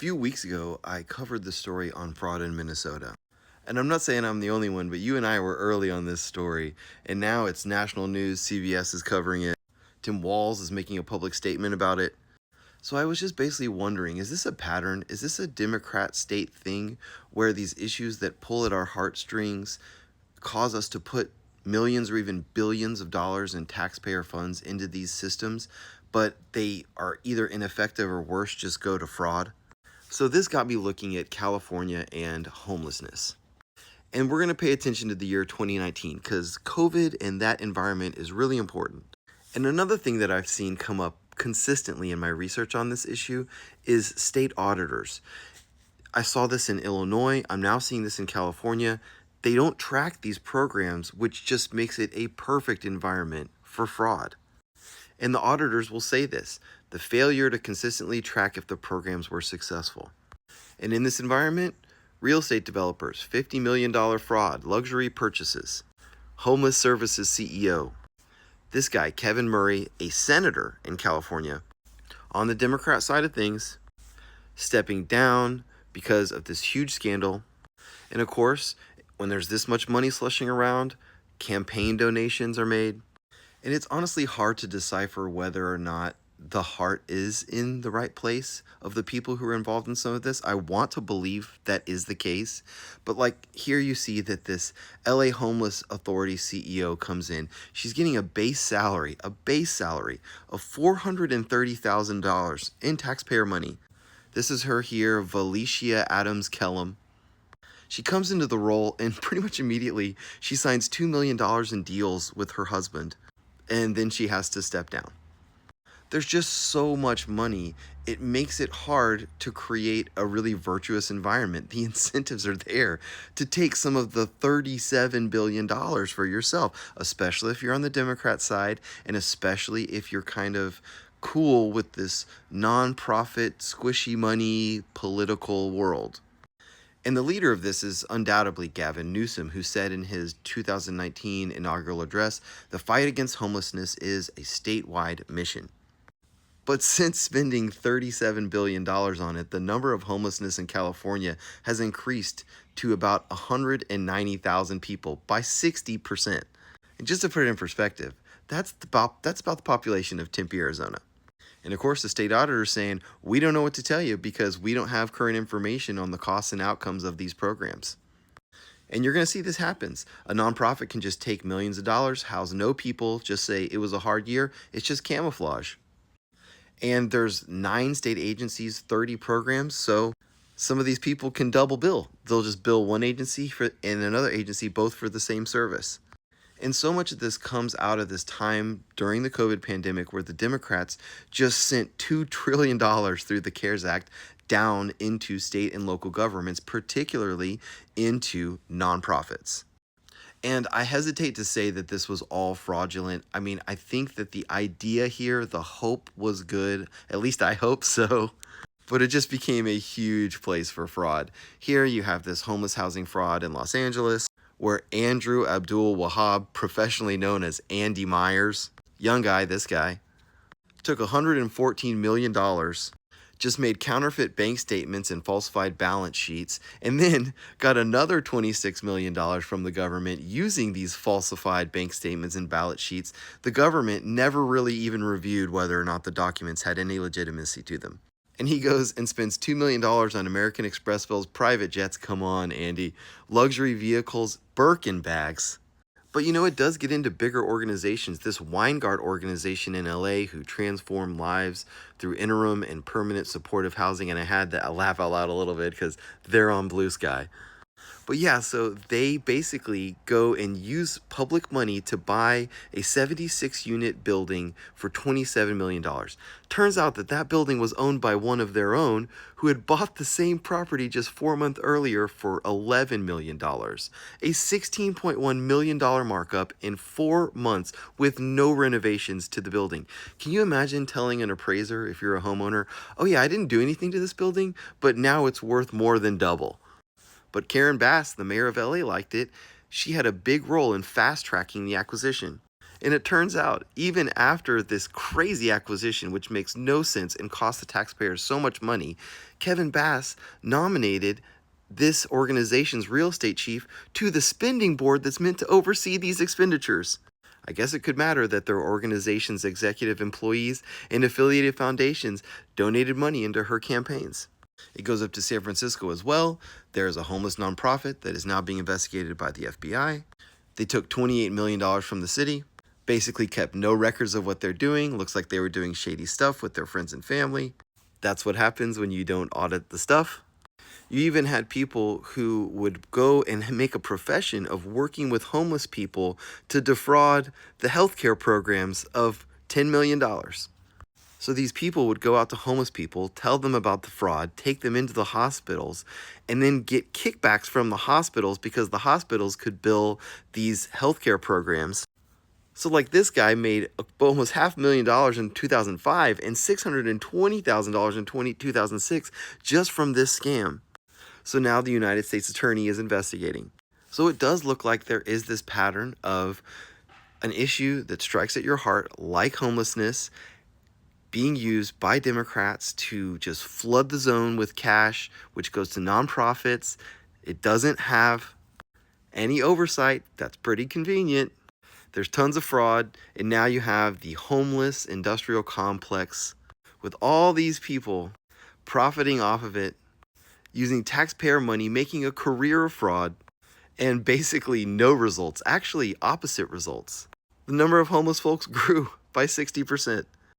few weeks ago, I covered the story on fraud in Minnesota. And I'm not saying I'm the only one, but you and I were early on this story, and now it's national news. CBS is covering it. Tim Walz is making a public statement about it. So I was just basically wondering, is this a pattern? Is this a Democrat state thing where these issues that pull at our heartstrings cause us to put millions or even billions of dollars in taxpayer funds into these systems, but they are either ineffective or worse, just go to fraud? So this got me looking at California and homelessness. And we're going to pay attention to the year 2019 because COVID and that environment is really important. And another thing that I've seen come up consistently in my research on this issue is state auditors. I saw this in Illinois. I'm now seeing this in California. They don't track these programs, which just makes it a perfect environment for fraud. And the auditors will say this: the failure to consistently track if the programs were successful. And in this environment, real estate developers, $50 million fraud, luxury purchases. Homeless Services CEO, this guy, Kevin Murray, a senator in California, on the Democrat side of things, stepping down because of this huge scandal. And of course, when there's this much money slushing around, campaign donations are made. And it's honestly hard to decipher whether or not the heart is in the right place of the people who are involved in some of this. I want to believe that is the case. But like here you see that this LA Homeless Authority CEO comes in. She's getting a base salary of $430,000 in taxpayer money. This is her here, Valicia Adams Kellum. She comes into the role and pretty much immediately she signs $2 million in deals with her husband. And then she has to step down. There's just so much money, it makes it hard to create a really virtuous environment. The incentives are there to take some of the $37 billion for yourself, especially if you're on the Democrat side, and especially if you're kind of cool with this nonprofit, squishy money political world. And the leader of this is undoubtedly Gavin Newsom, who said in his 2019 inaugural address, the fight against homelessness is a statewide mission. But since spending $37 billion on it, the number of homelessness in California has increased to about 190,000 people by 60%. And just to put it in perspective, that's about the population of Tempe, Arizona. And of course, the state auditor is saying, we don't know what to tell you because we don't have current information on the costs and outcomes of these programs. And you're going to see this happens. A nonprofit can just take millions of dollars, house no people, just say it was a hard year. It's just camouflage. And there's 9 state agencies, 30 programs, so some of these people can double bill. They'll just bill one agency and another agency both for the same service. And so much of this comes out of this time during the COVID pandemic where the Democrats just sent $2 trillion through the CARES Act down into state and local governments, particularly into nonprofits. And I hesitate to say that this was all fraudulent. I mean, I think that the idea here, the hope was good. At least I hope so. But it just became a huge place for fraud. Here you have this homeless housing fraud in Los Angeles, where Andrew Abdul Wahab, professionally known as Andy Myers, young guy, this guy, took $114 million, just made counterfeit bank statements and falsified balance sheets, and then got another $26 million from the government using these falsified bank statements and balance sheets. The government never really even reviewed whether or not the documents had any legitimacy to them. And he goes and spends $2 million on American Express bills, private jets, come on, Andy, luxury vehicles, Birkin bags. But you know, it does get into bigger organizations. This Weingart organization in LA who transform lives through interim and permanent supportive housing. And I had to laugh out loud a little bit because they're on Blue Sky. But yeah, so they basically go and use public money to buy a 76-unit building for $27 million. Turns out that that building was owned by one of their own who had bought the same property just 4 months earlier for $11 million. A $16.1 million markup in 4 months with no renovations to the building. Can you imagine telling an appraiser, if you're a homeowner, oh yeah, I didn't do anything to this building, but now it's worth more than double? But Karen Bass, the mayor of LA, liked it. She had a big role in fast-tracking the acquisition. And it turns out, even after this crazy acquisition, which makes no sense and cost the taxpayers so much money, Kevin Bass nominated this organization's real estate chief to the spending board that's meant to oversee these expenditures. I guess it could matter that their organization's executive employees and affiliated foundations donated money into her campaigns. It goes up to San Francisco as well. There is a homeless nonprofit that is now being investigated by the FBI. They took $28 million from the city, basically kept no records of what they're doing. Looks like they were doing shady stuff with their friends and family. That's what happens when you don't audit the stuff. You even had people who would go and make a profession of working with homeless people to defraud the healthcare programs of $10 million. So these people would go out to homeless people, tell them about the fraud, take them into the hospitals, and then get kickbacks from the hospitals because the hospitals could bill these healthcare programs. So like this guy made almost $500,000 in 2005 and $620,000 in 2006 just from this scam. So now the United States Attorney is investigating. So it does look like there is this pattern of an issue that strikes at your heart, like homelessness, being used by Democrats to just flood the zone with cash, which goes to nonprofits. It doesn't have any oversight. That's pretty convenient. There's tons of fraud, and now you have the homeless industrial complex with all these people profiting off of it, using taxpayer money, making a career of fraud, and basically no results, actually opposite results. The number of homeless folks grew by 60%.